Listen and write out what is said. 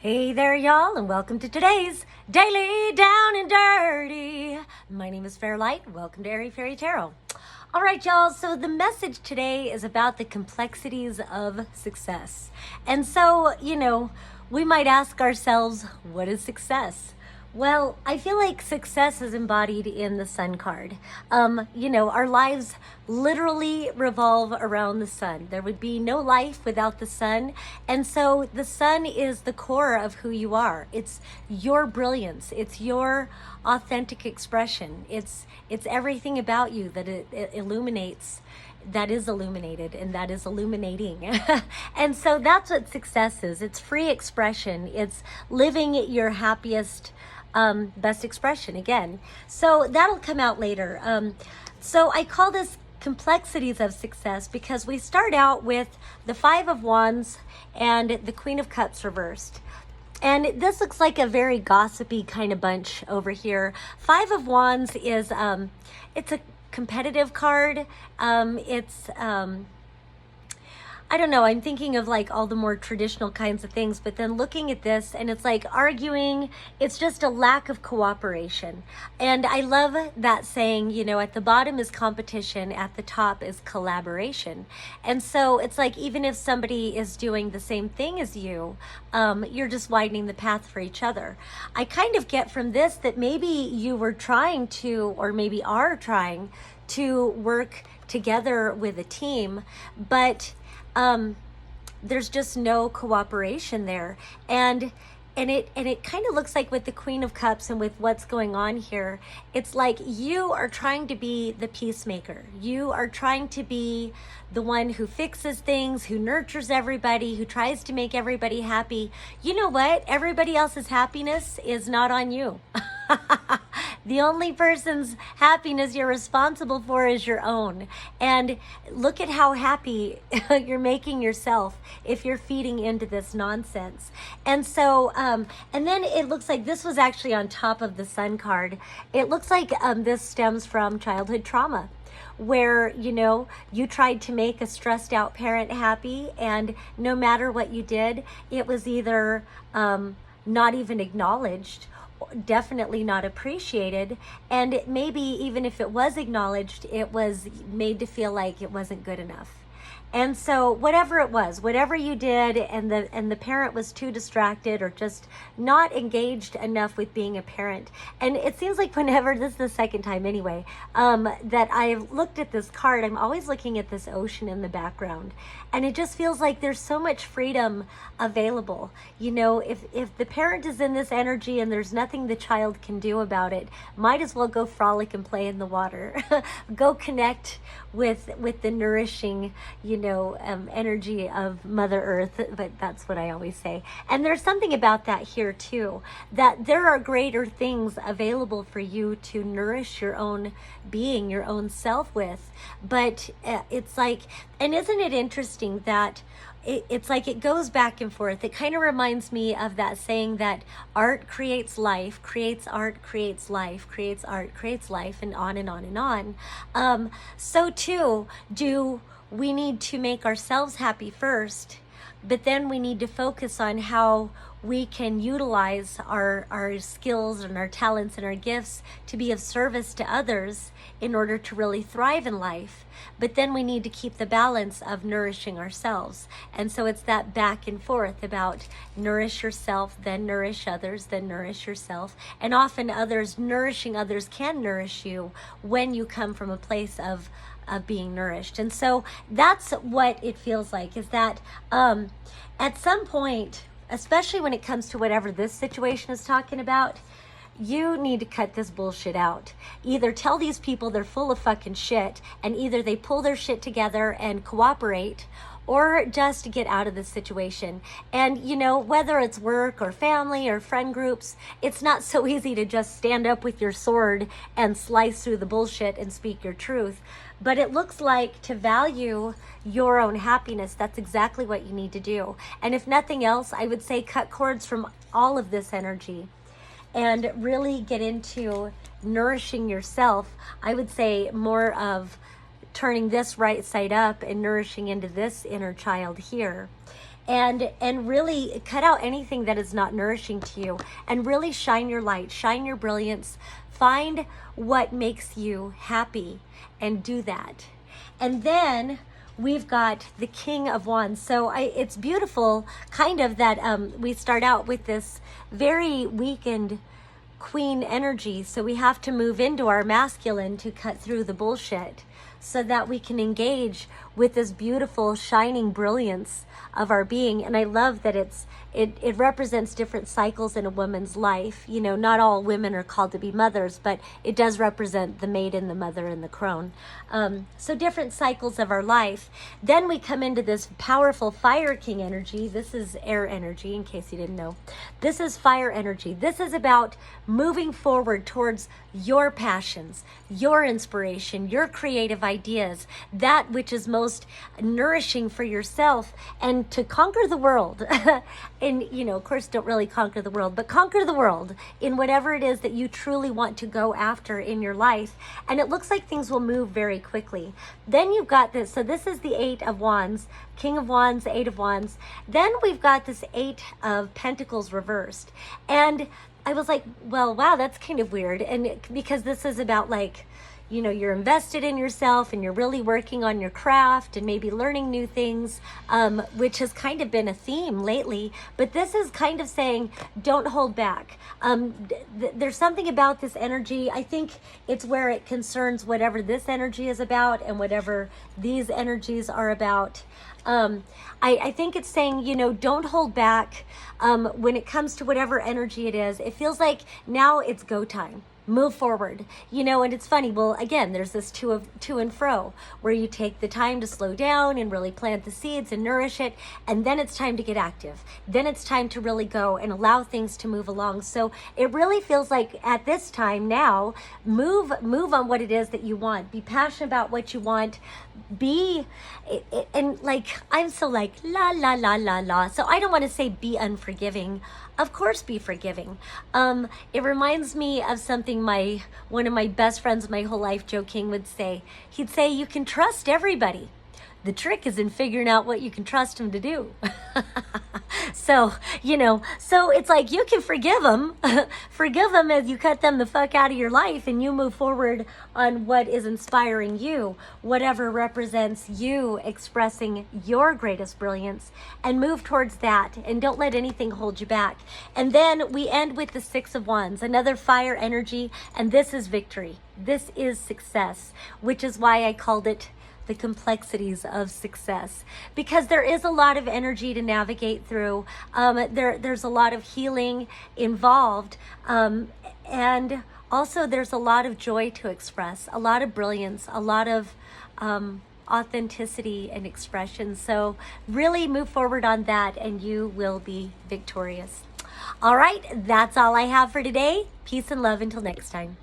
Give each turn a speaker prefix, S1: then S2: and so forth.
S1: Hey there, y'all, and welcome to today's Daily Down and Dirty. My name is Fairlight. Welcome to Airy Fairy Tarot. All right, y'all, so the message today is about the complexities of success. And so, we might ask ourselves, what is success? Well, I feel like success is embodied in the sun card. Our lives literally revolve around the sun. There would be no life without the sun. And so the sun is the core of who you are. It's your brilliance. It's your authentic expression. It's everything about you that it illuminates, that is illuminated, and that is illuminating. And so that's what success is. It's free expression. It's living your happiest, best expression again. So that'll come out later. So I call this complexities of success because we start out with the Five of Wands and the Queen of Cups reversed. And this looks like a very gossipy kind of bunch over here. Five of Wands is, it's a competitive card. I don't know, I'm thinking of like all the more traditional kinds of things, but then looking at this and it's like arguing, it's just a lack of cooperation. And I love that saying, at the bottom is competition, at the top is collaboration. And so it's like, even if somebody is doing the same thing as you, you're just widening the path for each other. I kind of get from this that maybe you were trying to, or maybe are trying to work together with a team, but there's just no cooperation there. And it kind of looks like with the Queen of Cups and with what's going on here, it's like you are trying to be the peacemaker. You are trying to be the one who fixes things, who nurtures everybody, who tries to make everybody happy. You know what? Everybody else's happiness is not on you. The only person's happiness you're responsible for is your own. And look at how happy you're making yourself if you're feeding into this nonsense. And so, and then it looks like this was actually on top of the Sun card. It looks like this stems from childhood trauma, where, you tried to make a stressed out parent happy, and no matter what you did, it was either not even acknowledged, definitely not appreciated, and maybe even if it was acknowledged, it was made to feel like it wasn't good enough. And so whatever it was, whatever you did, and the parent was too distracted or just not engaged enough with being a parent. And it seems like whenever, this is the second time anyway, that I've looked at this card, I'm always looking at this ocean in the background. And it just feels like there's so much freedom available. If the parent is in this energy and there's nothing the child can do about it, might as well go frolic and play in the water. Go connect with the nourishing, energy of Mother Earth, but that's what I always say. And there's something about that here too, that there are greater things available for you to nourish your own being, your own self with. But it's like, and isn't it interesting that it's like it goes back and forth. It kind of reminds me of that saying that art creates life, creates art, creates life, creates art, creates life, and on and on and on. So too, do we need to make ourselves happy first, but then we need to focus on how we can utilize our skills and our talents and our gifts to be of service to others in order to really thrive in life. But then we need to keep the balance of nourishing ourselves. And so it's that back and forth about nourish yourself, then nourish others, then nourish yourself. And often nourishing others can nourish you when you come from a place of being nourished. And so that's what it feels like, is that at some point, especially when it comes to whatever this situation is talking about, you need to cut this bullshit out. Either tell these people they're full of fucking shit, and either they pull their shit together and cooperate, or just get out of this situation. And whether it's work or family or friend groups, it's not so easy to just stand up with your sword and slice through the bullshit and speak your truth. But it looks like, to value your own happiness, that's exactly what you need to do. And if nothing else, I would say cut cords from all of this energy and really get into nourishing yourself. I would say more of turning this right side up and nourishing into this inner child here. and really cut out anything that is not nourishing to you, and really shine your light, shine your brilliance, find what makes you happy and do that. And then we've got the King of Wands. So it's beautiful kind of that we start out with this very weakened queen energy. So we have to move into our masculine to cut through the bullshit so that we can engage with this beautiful shining brilliance of our being. And I love that it represents different cycles in a woman's life. You know, not all women are called to be mothers, but it does represent the maiden, the mother, and the crone. So different cycles of our life. Then we come into this powerful Fire King energy. This is air energy, in case you didn't know. This is fire energy. This is about moving forward towards your passions, your inspiration, your creative ideas, that which is most nourishing for yourself, and to conquer the world. And, you know, of course, don't really conquer the world, but conquer the world in whatever it is that you truly want to go after in your life. And it looks like things will move very quickly. Then you've got this. So this is the Eight of Wands, King of Wands, Eight of Wands. Then we've got this Eight of Pentacles reversed. And I was like, well, wow, that's kind of weird. And because this is about, like, you know, you're invested in yourself and you're really working on your craft and maybe learning new things, which has kind of been a theme lately. But this is kind of saying, don't hold back. There's something about this energy. I think it's where it concerns whatever this energy is about and whatever these energies are about. I think it's saying, you know, don't hold back when it comes to whatever energy it is. It feels like now it's go time. Move forward, you know. And it's funny, well, again, there's this to and fro where you take the time to slow down and really plant the seeds and nourish it, and then it's time to get active. Then it's time to really go and allow things to move along. So it really feels like at this time now, move on what it is that you want. Be passionate about what you want. And like, I'm so like la la la la la, so I don't want to say be unforgiving. Of course, be forgiving. It reminds me of something one of my best friends my whole life, Joe King, would say. He'd say, you can trust everybody. The trick is in figuring out what you can trust them to do. So, you know, so it's like you can forgive them. Forgive them as you cut them the fuck out of your life and you move forward on what is inspiring you, whatever represents you expressing your greatest brilliance, and move towards that, and don't let anything hold you back. And then we end with the Six of Wands, another fire energy, and this is victory. This is success, which is why I called it the complexities of success, because there is a lot of energy to navigate through. There's a lot of healing involved, and also there's a lot of joy to express, a lot of brilliance, a lot of authenticity and expression. So really move forward on that and you will be victorious. All right, that's all I have for today. Peace and love until next time.